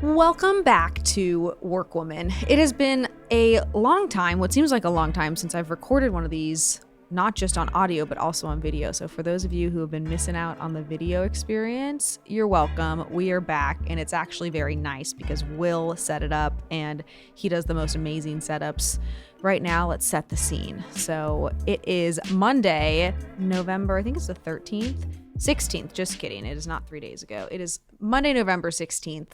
Welcome back to WorkWoman. It has been a long time, what seems like a long time, since I've recorded one of these, not just on audio, but also on video. So for those of you who have been missing out on the video experience, you're welcome. We are back, and it's actually very nice because Will set it up, and he does the most amazing setups. Right now, let's set the scene. So it is Monday, November, I think it's the 13th. 16th, just kidding. It is not 3 days ago. It is Monday, November 16th.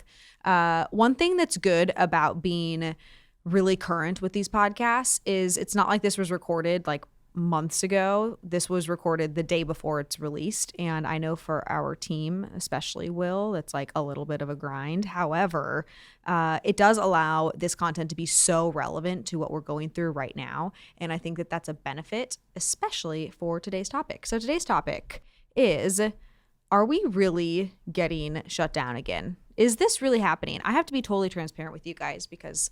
One thing that's good about being really current with these podcasts is it's not like this was recorded like months ago. This was recorded the day before it's released. And I know for our team, especially Will, it's like a little bit of a grind. However, it does allow this content to be so relevant to what we're going through right now. And I think that that's a benefit, especially for today's topic. So today's topic is, are we really getting shut down again? Is this really happening? I have to be totally transparent with you guys because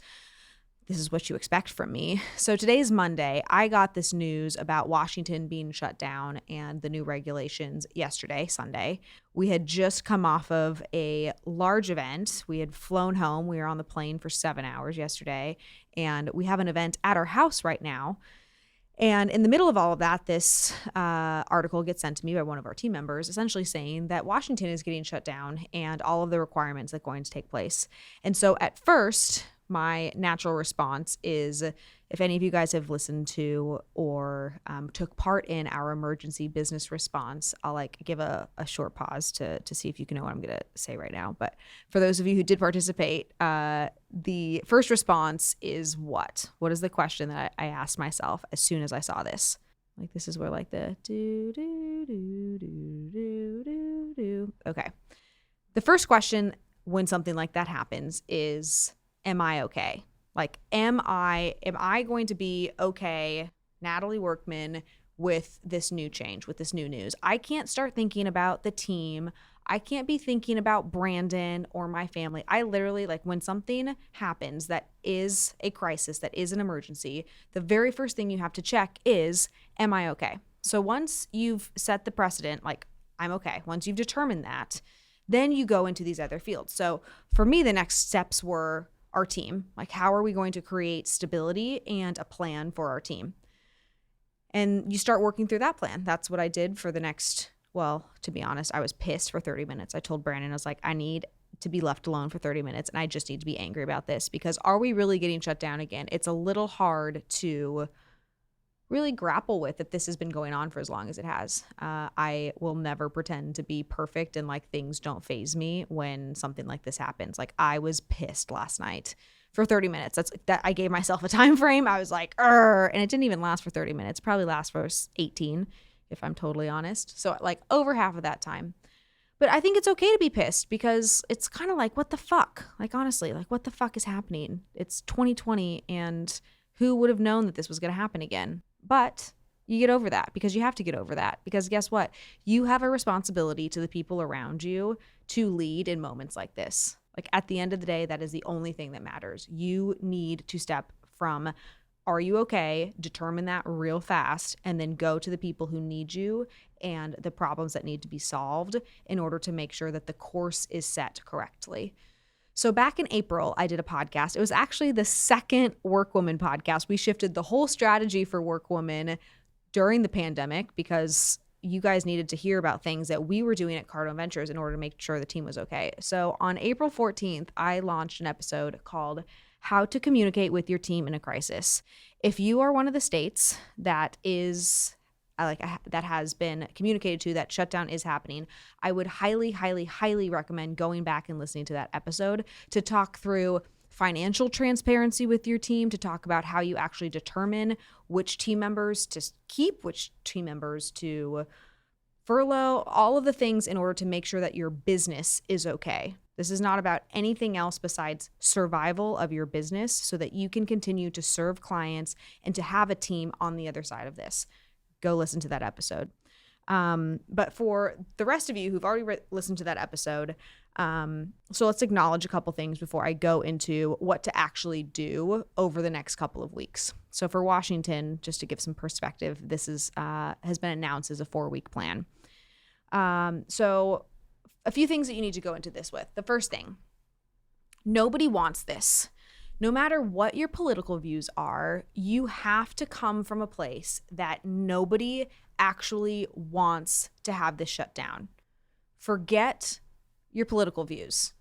this is what you expect from me. So today's Monday. I got this news about Washington being shut down and the new regulations yesterday, Sunday. We had just come off of a large event. We had flown home. We were on the plane for 7 hours yesterday, and we have an event at our house right now. And in the middle of all of that, this article gets sent to me by one of our team members, essentially saying that Washington is getting shut down and all of the requirements that are going to take place. And so at first, my natural response is, if any of you guys have listened to or took part in our emergency business response, I'll like give a short pause to see if you can know what I'm going to say right now. But for those of you who did participate, the first response is what? What is the question that I asked myself as soon as I saw this? Like, this is where like the do, do, do, do, do, do, do. Okay. The first question when something like that happens is, am I okay? Like, am I going to be okay, Natalie Workman, with this new change, with this new news? I can't start thinking about the team. I can't be thinking about Brandon or my family. I literally, like, when something happens that is a crisis, that is an emergency, the very first thing you have to check is, am I okay? So once you've set the precedent, like, I'm okay, once you've determined that, then you go into these other fields. So for me, the next steps were our team. Like, how are we going to create stability and a plan for our team? And you start working through that plan. That's what I did for the next, well, to be honest, I was pissed for 30 minutes. I told Brandon, I was like, I need to be left alone for 30 minutes and I just need to be angry about this, because are we really getting shut down again? It's a little hard to really grapple with if this has been going on for as long as it has. I will never pretend to be perfect and like things don't faze me when something like this happens. Like, I was pissed last night for 30 minutes. That I gave myself a time frame. I was like, and it didn't even last for 30 minutes. Probably last for 18, if I'm totally honest. So like over half of that time. But I think it's okay to be pissed because it's kind of like, what the fuck? Like, honestly, like, what the fuck is happening? It's 2020 and who would have known that this was going to happen again? But you get over that, because you have to get over that, because guess what? You have a responsibility to the people around you to lead in moments like this. Like, at the end of the day, that is the only thing that matters. You need to step from, are you okay? Determine that real fast, and then go to the people who need you and the problems that need to be solved in order to make sure that the course is set correctly. So back in April, I did a podcast. It was actually the second WorkWoman podcast. We shifted the whole strategy for WorkWoman during the pandemic because you guys needed to hear about things that we were doing at Cardone Ventures in order to make sure the team was okay. So on April 14th, I launched an episode called How to Communicate with Your Team in a Crisis. If you are one of the states that that has been communicated to that shutdown is happening, I would highly, highly, highly recommend going back and listening to that episode to talk through financial transparency with your team, to talk about how you actually determine which team members to keep, which team members to furlough, all of the things in order to make sure that your business is okay. This is not about anything else besides survival of your business so that you can continue to serve clients and to have a team on the other side of this. Go listen to that episode. But for the rest of you who've already listened to that episode, so let's acknowledge a couple things before I go into what to actually do over the next couple of weeks. So for Washington, just to give some perspective, this is has been announced as a 4-week plan. So a few things that you need to go into this with. The first thing, Nobody wants this. No matter what your political views are, you have to come from a place that nobody actually wants to have this shut down. Forget your political views.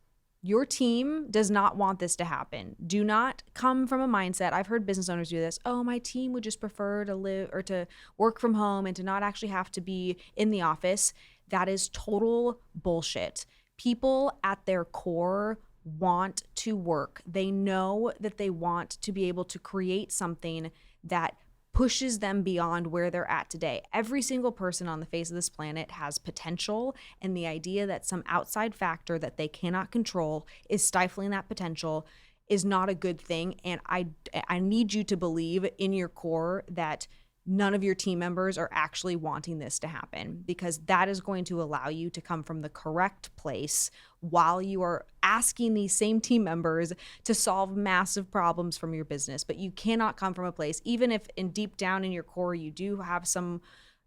Your team does not want this to happen. Do not come from a mindset. I've heard business owners do this. Oh, my team would just prefer to live or to work from home and to not actually have to be in the office. That is total bullshit. People at their core want to work. They know that they want to be able to create something that pushes them beyond where they're at today. Every single person on the face of this planet has potential, and the idea that some outside factor that they cannot control is stifling that potential is not a good thing. And I need you to believe in your core that none of your team members are actually wanting this to happen, because that is going to allow you to come from the correct place while you are asking these same team members to solve massive problems from your business. But you cannot come from a place, even if in deep down in your core you do have some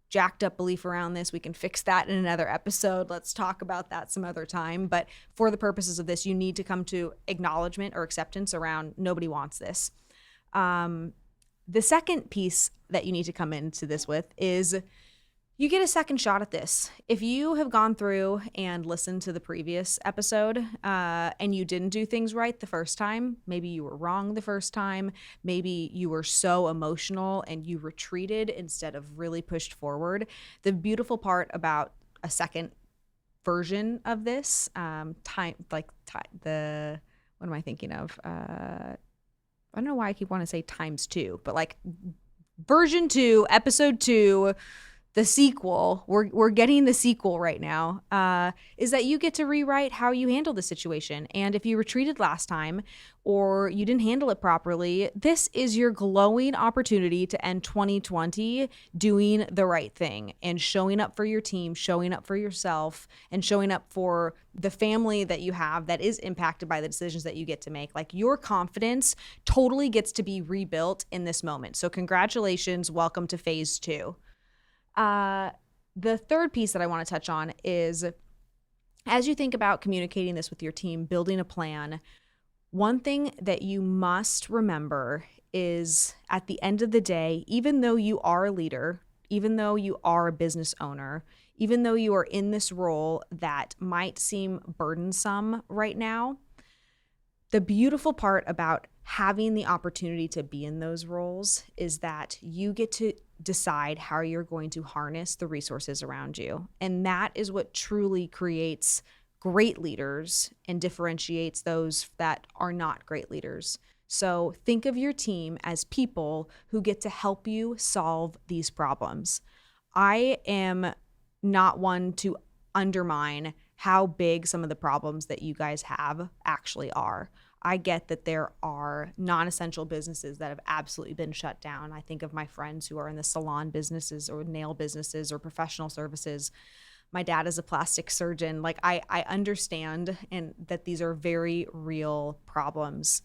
jacked up belief around this. We can fix that in another episode. Let's talk about that some other time. But for the purposes of this, you need to come to acknowledgement or acceptance around nobody wants this. The second piece that you need to come into this with is you get a second shot at this. If you have gone through and listened to the previous episode and you didn't do things right the first time, maybe you were wrong the first time, maybe you were so emotional and you retreated instead of really pushed forward. The beautiful part about a second version of this, what am I thinking of? I don't know why I keep wanting to say times 2, but like version 2, episode 2, the sequel, we're getting the sequel right now, is that you get to rewrite how you handle the situation. And if you retreated last time or you didn't handle it properly, this is your glowing opportunity to end 2020 doing the right thing and showing up for your team, showing up for yourself, and showing up for the family that you have that is impacted by the decisions that you get to make. Like, your confidence totally gets to be rebuilt in this moment. So congratulations, welcome to phase 2. The third piece that I want to touch on is, as you think about communicating this with your team, building a plan, one thing that you must remember is, at the end of the day, even though you are a leader, even though you are a business owner, even though you are in this role that might seem burdensome right now, the beautiful part about having the opportunity to be in those roles is that you get to decide how you're going to harness the resources around you. And that is what truly creates great leaders and differentiates those that are not great leaders. So think of your team as people who get to help you solve these problems. I am not one to undermine how big some of the problems that you guys have actually are. I get that there are non-essential businesses that have absolutely been shut down. I think of my friends who are in the salon businesses or nail businesses or professional services. My dad is a plastic surgeon. Like, I understand and that these are very real problems.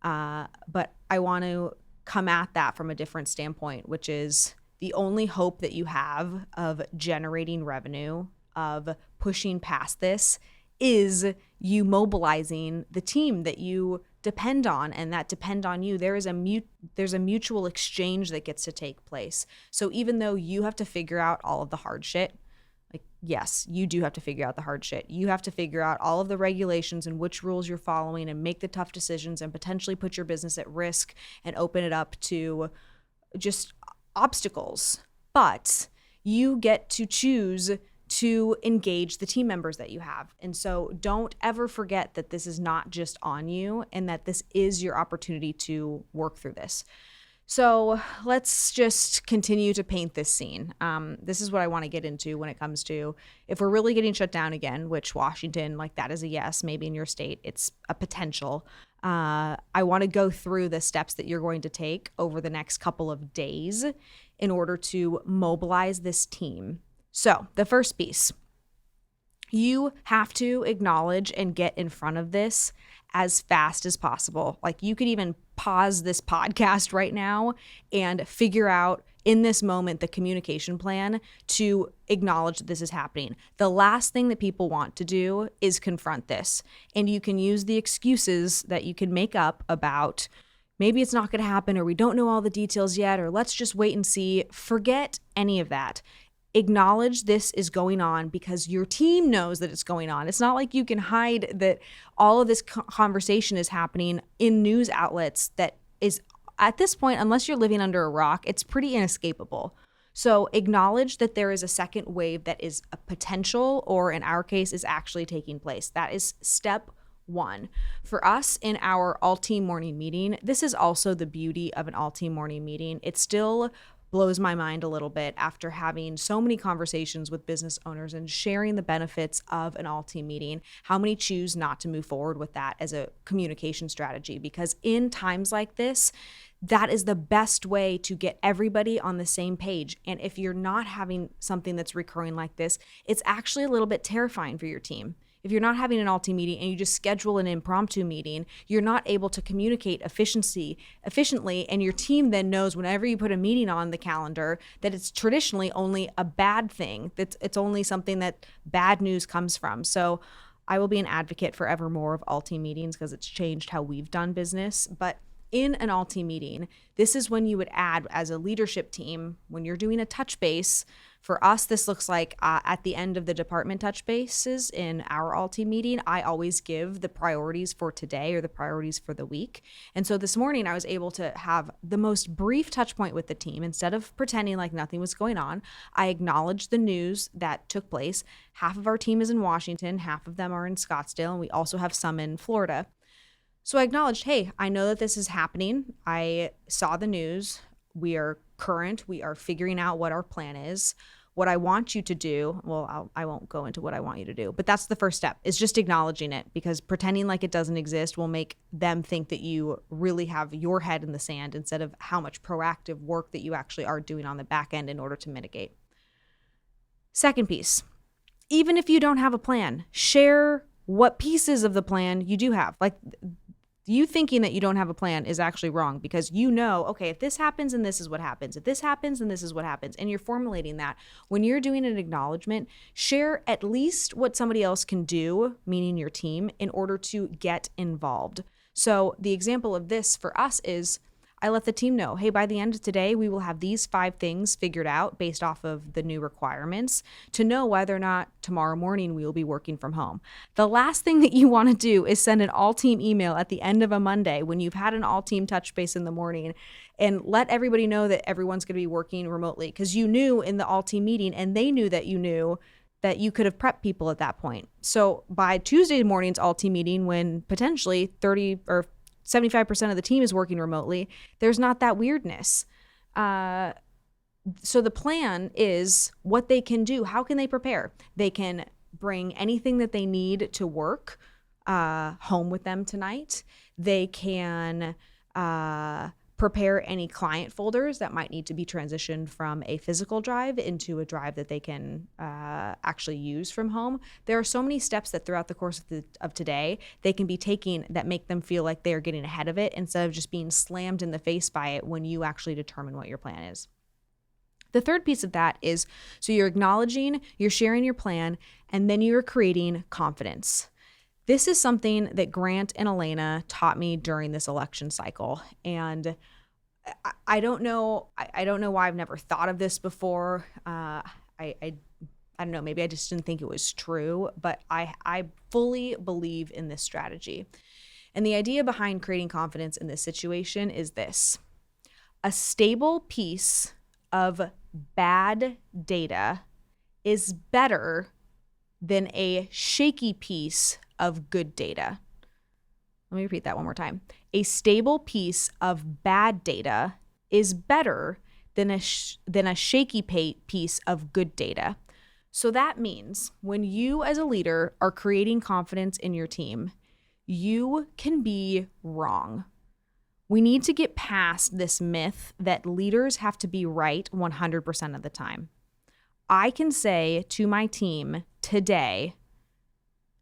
But I want to come at that from a different standpoint, which is the only hope that you have of generating revenue, of pushing past this, is you mobilizing the team that you depend on and that depend on you. There's a mutual exchange that gets to take place. So even though you have to figure out all of the hard shit, like, yes, you do have to figure out the hard shit. You have to figure out all of the regulations and which rules you're following and make the tough decisions and potentially put your business at risk and open it up to just obstacles. But you get to choose to engage the team members that you have. And so don't ever forget that this is not just on you and that this is your opportunity to work through this. So let's just continue to paint this scene. This is what I want to get into when it comes to, if we're really getting shut down again, which Washington, like, that is a yes, maybe in your state, it's a potential. I want to go through the steps that you're going to take over the next couple of days in order to mobilize this team. So the first piece, you have to acknowledge and get in front of this as fast as possible. Like, you could even pause this podcast right now and figure out in this moment the communication plan to acknowledge that this is happening. The last thing that people want to do is confront this. And you can use the excuses that you can make up about maybe it's not going to happen, or we don't know all the details yet, or let's just wait and see. Forget any of that. Acknowledge this is going on because your team knows that it's going on. It's not like you can hide that all of this conversation is happening in news outlets that is, at this point, unless you're living under a rock, it's pretty inescapable. So acknowledge that there is a second wave that is a potential, or in our case, is actually taking place. That is step one. For us in our all-team morning meeting, this is also the beauty of an all-team morning meeting. It still blows my mind a little bit after having so many conversations with business owners and sharing the benefits of an all-team meeting, how many choose not to move forward with that as a communication strategy. Because in times like this, that is the best way to get everybody on the same page. And if you're not having something that's recurring like this, it's actually a little bit terrifying for your team. If you're not having an all-team meeting and you just schedule an impromptu meeting, you're not able to communicate efficiently, and your team then knows whenever you put a meeting on the calendar that it's traditionally only a bad thing, that it's only something that bad news comes from. So I will be an advocate for ever more of all-team meetings because it's changed how we've done business. But in an all-team meeting, this is when you would add, as a leadership team, when you're doing a touch base. For us, this looks like at the end of the department touch bases in our all-team meeting, I always give the priorities for today or the priorities for the week. And so this morning, I was able to have the most brief touch point with the team. Instead of pretending like nothing was going on, I acknowledged the news that took place. Half of our team is in Washington, half of them are in Scottsdale, and we also have some in Florida. So I acknowledged, hey, I know that this is happening. I saw the news. We are current. We are figuring out what our plan is. What I want you to do, well, I won't go into what I want you to do, but that's the first step, is just acknowledging it, because pretending like it doesn't exist will make them think that you really have your head in the sand instead of how much proactive work that you actually are doing on the back end in order to mitigate. Second piece, even if you don't have a plan, share what pieces of the plan you do have. Like, you thinking that you don't have a plan is actually wrong, because you know, okay, if this happens and this is what happens, if this happens and this is what happens, and you're formulating that. When you're doing an acknowledgement, share at least what somebody else can do, meaning your team, in order to get involved. So the example of this for us is, I let the team know, hey, by the end of today, we will have these 5 things figured out based off of the new requirements to know whether or not tomorrow morning we will be working from home. The last thing that you want to do is send an all-team email at the end of a Monday when you've had an all-team touch base in the morning and let everybody know that everyone's going to be working remotely, because you knew in the all-team meeting, and they knew that you could have prepped people at that point. So by Tuesday morning's all-team meeting, when potentially 30 or 75% of the team is working remotely, there's not that weirdness. So the plan is what they can do. How can they prepare? They can bring anything that they need to work home with them tonight. They can prepare any client folders that might need to be transitioned from a physical drive into a drive that they can actually use from home. There are so many steps that throughout the course of today they can be taking that make them feel like they are getting ahead of it instead of just being slammed in the face by it when you actually determine what your plan is. The third piece of that is, so you're acknowledging, you're sharing your plan, and then you're creating confidence. This is something that Grant and Elena taught me during this election cycle. And I don't know why I've never thought of this before. I don't know, maybe I just didn't think it was true, but I fully believe in this strategy. And the idea behind creating confidence in this situation is this: a stable piece of bad data is better than a shaky piece of good data. Let me repeat that one more time. A stable piece of bad data is better than a shaky piece of good data. So that means when you as a leader are creating confidence in your team, you can be wrong. We need to get past this myth that leaders have to be right 100% of the time. I can say to my team today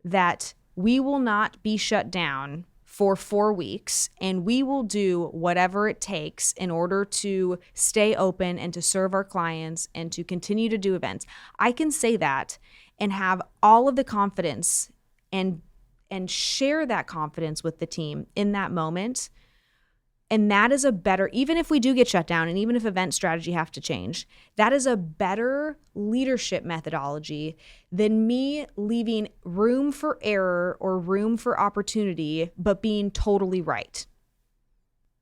that we will not be shut down for 4 weeks, and we will do whatever it takes in order to stay open and to serve our clients and to continue to do events. I can say that and have all of the confidence and share that confidence with the team in that moment. And that is a better, even if we do get shut down and even if event strategy have to change, that is a better leadership methodology than me leaving room for error or room for opportunity, but being totally right.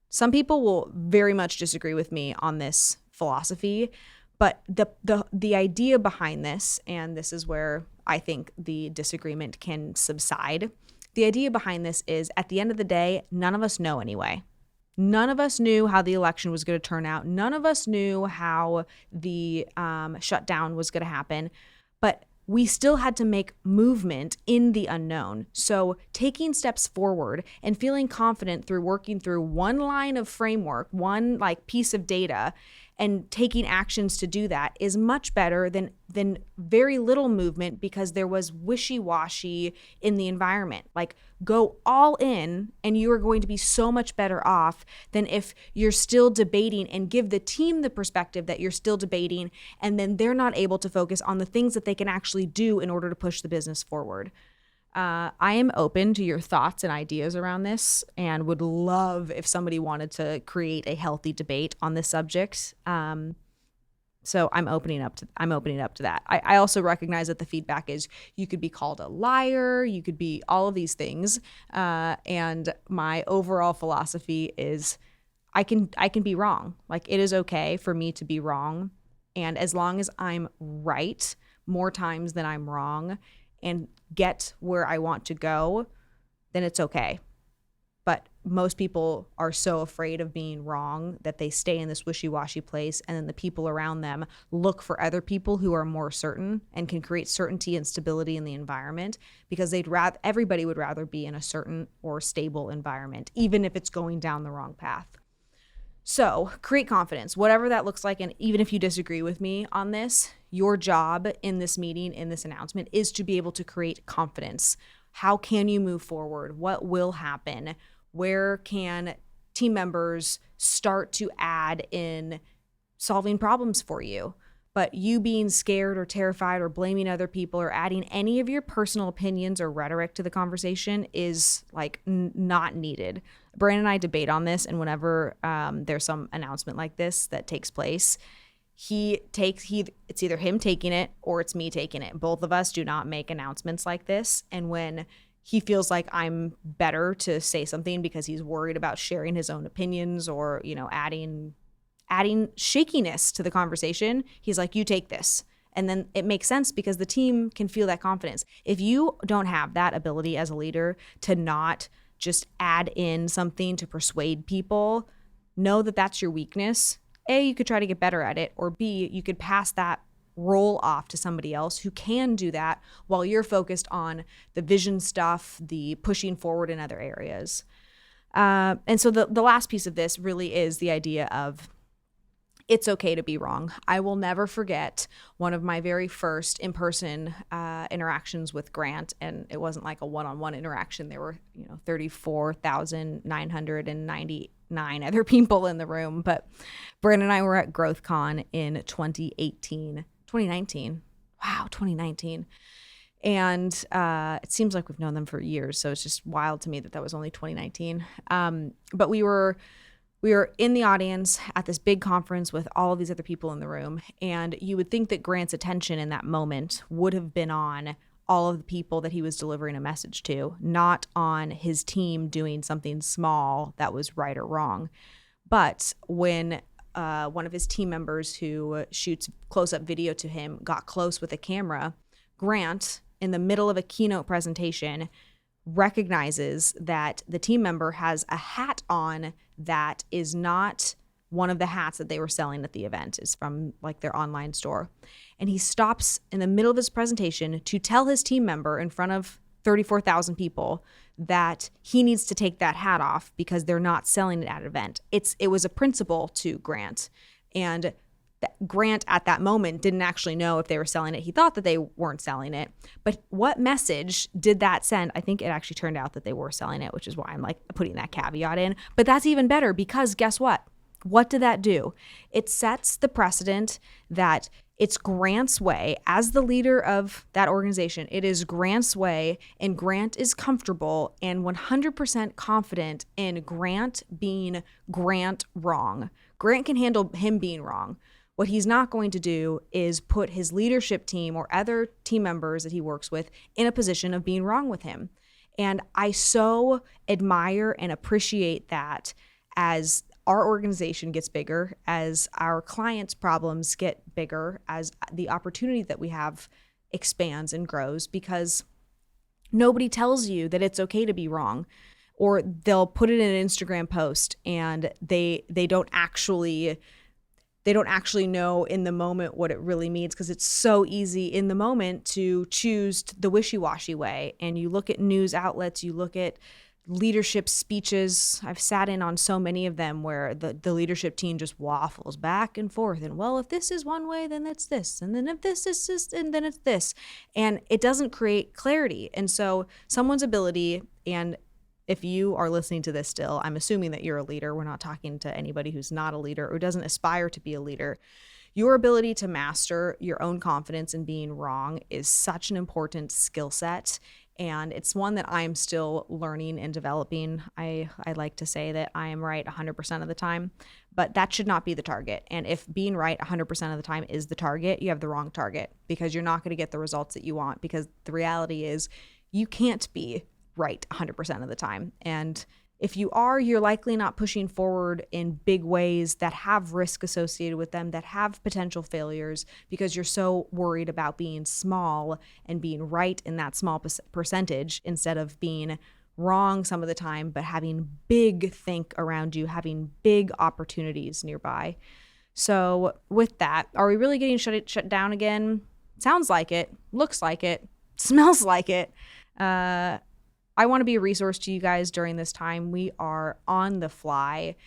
Some people will very much disagree with me on this philosophy, but the idea behind this, and this is where I think the disagreement can subside. The idea behind this is, at the end of the day, none of us know anyway. None of us knew how the election was going to turn out. None of us knew how the shutdown was going to happen, but we still had to make movement in the unknown. So taking steps forward and feeling confident through working through one line of framework, one like piece of data, and taking actions to do that is much better than very little movement because there was wishy-washy in the environment. Like, go all in and you are going to be so much better off than if you're still debating, and give the team the perspective that you're still debating, and then they're not able to focus on the things that they can actually do in order to push the business forward. I am open to your thoughts and ideas around this, and would love if somebody wanted to create a healthy debate on this subject. So I'm opening up to that. I also recognize that the feedback is you could be called a liar, you could be all of these things. And my overall philosophy is I can be wrong. Like, it is okay for me to be wrong. And as long as I'm right more times than I'm wrong and get where I want to go, then it's okay. But most people are so afraid of being wrong that they stay in this wishy-washy place, and then the people around them look for other people who are more certain and can create certainty and stability in the environment, because everybody would rather be in a certain or stable environment, even if it's going down the wrong path. So create confidence, whatever that looks like. And even if you disagree with me on this, your job in this meeting, in this announcement, is to be able to create confidence. How can you move forward? What will happen? Where can team members start to add in solving problems for you? But you being scared or terrified or blaming other people or adding any of your personal opinions or rhetoric to the conversation is like not needed. Brandon and I debate on this, and whenever there's some announcement like this that takes place, it's either him taking it or it's me taking it. Both of us do not make announcements like this. And when he feels like I'm better to say something because he's worried about sharing his own opinions or, adding shakiness to the conversation, he's like, you take this. And then it makes sense because the team can feel that confidence. If you don't have that ability as a leader to not just add in something to persuade people, know that that's your weakness. A, you could try to get better at it, or B, you could pass that role off to somebody else who can do that while you're focused on the vision stuff, the pushing forward in other areas. And so the last piece of this really is the idea of it's okay to be wrong. I will never forget one of my very first in-person interactions with Grant, and it wasn't like a one-on-one interaction. There were 34,999 other people in the room, but Brandon and I were at GrowthCon in 2019. Wow, 2019. And it seems like we've known them for years, so it's just wild to me that was only 2019. But we were in the audience at this big conference with all of these other people in the room, and you would think that Grant's attention in that moment would have been on all of the people that he was delivering a message to, not on his team doing something small that was right or wrong. But when one of his team members who shoots close-up video to him got close with a camera, Grant, in the middle of a keynote presentation, recognizes that the team member has a hat on that is not one of the hats that they were selling at the event. It's from like their online store. And he stops in the middle of his presentation to tell his team member in front of 34,000 people that he needs to take that hat off because they're not selling it at an event. It was a principle to Grant. And Grant at that moment didn't actually know if they were selling it. He thought that they weren't selling it. But what message did that send? I think it actually turned out that they were selling it, which is why I'm like putting that caveat in. But that's even better because guess what? What did that do? It sets the precedent that it's Grant's way as the leader of that organization. It is Grant's way, and Grant is comfortable and 100% confident in Grant being Grant wrong. Grant can handle him being wrong. What he's not going to do is put his leadership team or other team members that he works with in a position of being wrong with him. And I so admire and appreciate that as our organization gets bigger, as our clients' problems get bigger, as the opportunity that we have expands and grows, because nobody tells you that it's okay to be wrong. Or they'll put it in an Instagram post and they don't actually know in the moment what it really means, because it's so easy in the moment to choose the wishy-washy way. And you look at news outlets, you look at leadership speeches. I've sat in on so many of them where the leadership team just waffles back and forth. And well, if this is one way, then it's this. And then if this is this, and then it's this. And it doesn't create clarity. And so someone's ability, and if you are listening to this still, I'm assuming that you're a leader. We're not talking to anybody who's not a leader or doesn't aspire to be a leader. Your ability to master your own confidence in being wrong is such an important skill set. And it's one that I'm still learning and developing. I like to say that I am right 100% of the time, but that should not be the target. And if being right 100% of the time is the target, you have the wrong target, because you're not going to get the results that you want, because the reality is you can't be right 100% of the time. And if you are, you're likely not pushing forward in big ways that have risk associated with them, that have potential failures, because you're so worried about being small and being right in that small percentage instead of being wrong some of the time, but having big think around you, having big opportunities nearby. So with that, are we really getting shut down again? Sounds like it, looks like it, smells like it. I want to be a resource to you guys during this time. We are on the fly,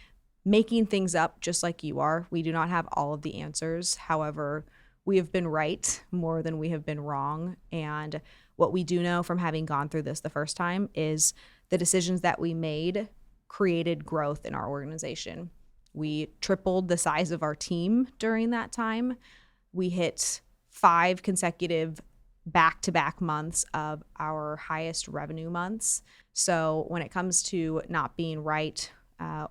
making things up just like you are. We do not have all of the answers. However, we have been right more than we have been wrong. And what we do know from having gone through this the first time is the decisions that we made created growth in our organization. We tripled the size of our team during that time. We hit 5 consecutive back-to-back months of our highest revenue months. So when it comes to not being right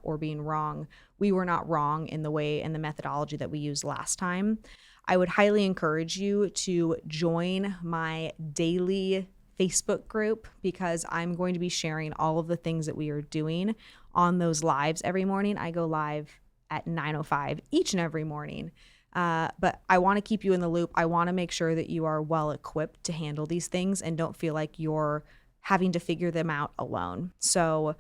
or being wrong, we were not wrong in the way and the methodology that we used last time. I would highly encourage you to join my daily Facebook group, because I'm going to be sharing all of the things that we are doing on those lives every morning. I go live at 9:05 each and every morning. But I want to keep you in the loop. I want to make sure that you are well equipped to handle these things and don't feel like you're having to figure them out alone. So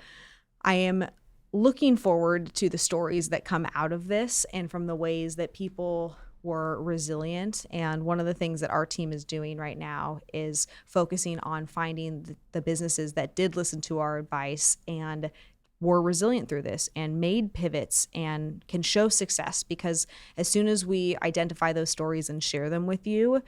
I am looking forward to the stories that come out of this and from the ways that people were resilient. And one of the things that our team is doing right now is focusing on finding the businesses that did listen to our advice and were resilient through this and made pivots and can show success, because as soon as we identify those stories and share them with you,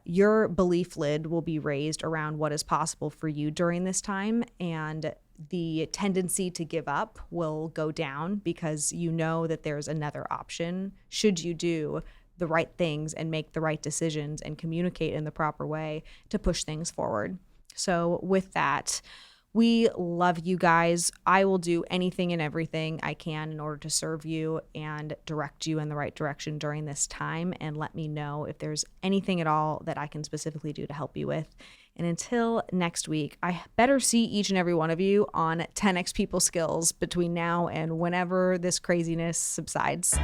your belief lid will be raised around what is possible for you during this time, and the tendency to give up will go down, because you know that there's another option should you do the right things and make the right decisions and communicate in the proper way to push things forward. So with that, we love you guys. I will do anything and everything I can in order to serve you and direct you in the right direction during this time. And let me know if there's anything at all that I can specifically do to help you with. And until next week, I better see each and every one of you on 10x People Skills between now and whenever this craziness subsides.